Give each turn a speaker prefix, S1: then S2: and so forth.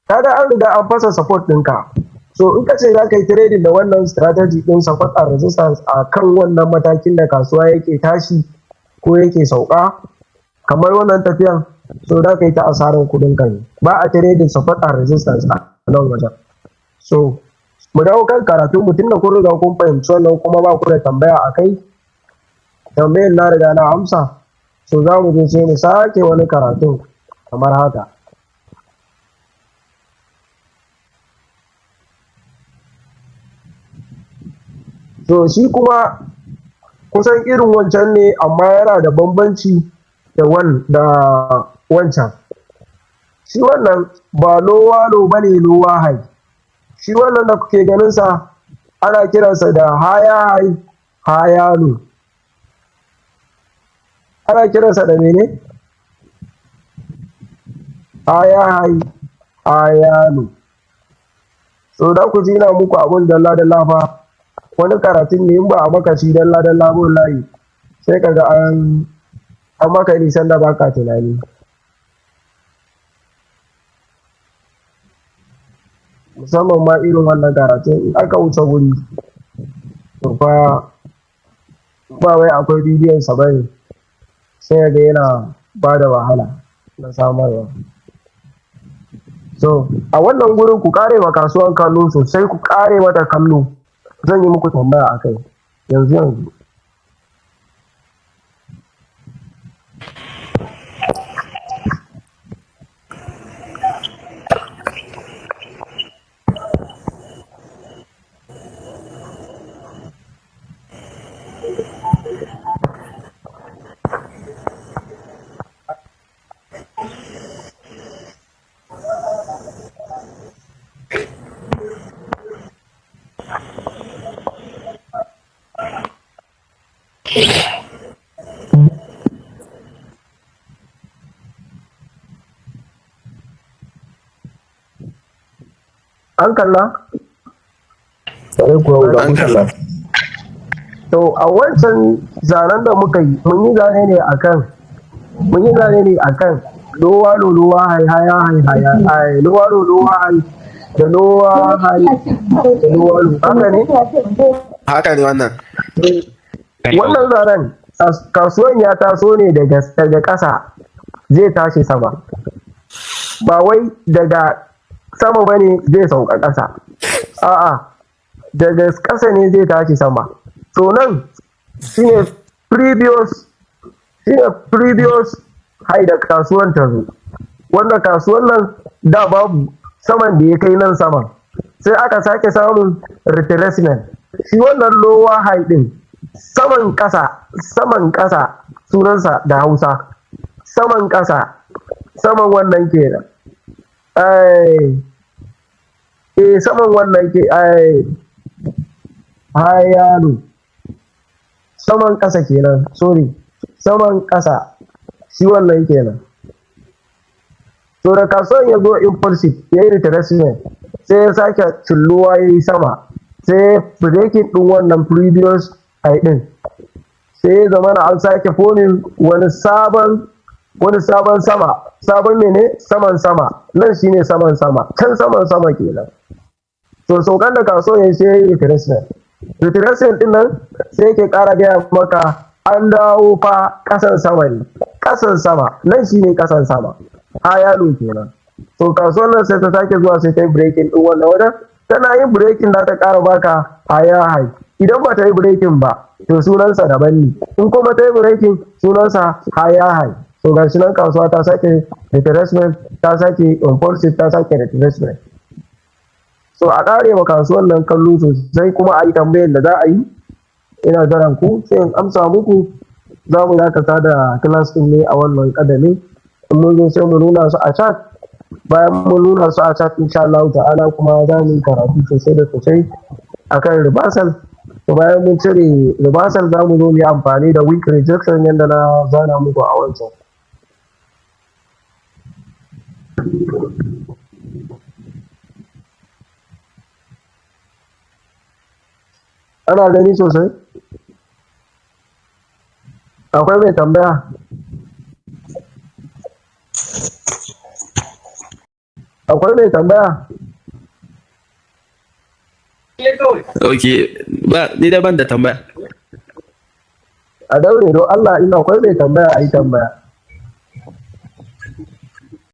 S1: kaga an riga an fasa support ɗinka. So in ka ce za ka yi trading da wannan strategy ɗin support and resistance a kan wannan matakin da kasuwa yake tashi ko yake sauka kamar wannan tafiyan, so za ka yi ta asarar kuɗin ka ne. Ba a trading support and resistance a nan wajen. So mu dawo kan karatu mu tunda kun riga kun fahimci wannan kuma ba ku da tambaya a kai, tambayin na riga na amsa, so za mu je sai mu sake wani karatu kamar haka. So shi kuma kusan irin wancan ne amma yana da bambanci da wancan. Shi wannan ba lowa low bane lowa high. Shi wannan da kuke ganin sa ana kiransa da higher high low. Ana kiransa da mene? Higher low. So da ku ji na muku abun dalla fa. Wani karatun ne in ba a maka shi dalla wallahi sai kaga an maka nisan da baka tunani. Musamman ma irin wannan karatun in aka wuce wuri to fa ba wai akwai bidiyon sa bane sai ga yana ba da wahala na samarwa. So a wannan gurin ku kare ma kasuwan kallo sosai, ku kare mata kallo. Zan yi muku tambaya a kai yanzu. An kalla?
S2: An kalla.
S1: To a wancan zanen da muka yi mun yi zane ne akan lowa high lowa high da lowa high da lowa low. Haka ne?
S2: Haka ne wannan.
S1: Wannan zanen kasuwan ya taso ne daga ƙasa zai tashi sama, ba wai daga sama bane zai sauka ƙasa, a'a daga ƙasa ne zai tashi sama. So nan shine previous high da kasuwan ta zo, wanda kasuwan nan da babu saman da ya kai nan saman, sai aka sake samun retracement. Shi wannan lower high din saman ƙasa sunansa da Hausa, saman ƙasa, saman wannan kenan. Saman wannan ke hayalo, saman ƙasa kenan, sorry, saman ƙasa shi wannan kenan. So da kasuwan ya zo impulsive ya yi retracement sai ya sake cilluwa ya yi sama, sai breaking ɗin wannan previous high ɗin, sai ya zama na an sake forming wani sabon sama, sabon mene saman sama, nan shine saman sama, can saman sama kenan. So saukan da kasuwan ya sai retracement ɗin nan sai yake ƙara gaya maka an dawo fa ƙasan sama ne, ƙasan sama nan shine ƙasan sama, hayalo kenan. So kasuwan nan sai ta sake zuwa sai ta yi breaking ɗin wannan wajen, tana yin breaking da ta ƙara baka higher high. Idan ba ta yi breaking ba to sunansa daban ne, in kuma ta yi breaking sunansa higher high. So ga shi nan kasuwa ta sake retracement, ta sake impulsive, ta sake retracement. So a ƙare ma kasuwan nan kallo sosai kuma a yi tambayar da za a yi, ina jiran ku sai in amsa muku. Za mu dakata da class ɗin ne a wannan ƙadami, in mun zo sai mu nuna su a chat. Bayan mun nuna su a chat insha Allah ta'ala kuma za mu yi karatu sosai da sosai akan reversal. To bayan mun cire reversal za mu zo mu yi amfani da weak rejection yadda na zana muku a wancan. Ana gani sosai? Akwai mai tambaya? Akwai mai tambaya?
S3: Ok, ba ni da ban da tambaya.
S1: A daure don Allah ina akwai mai tambaya a yi tambaya.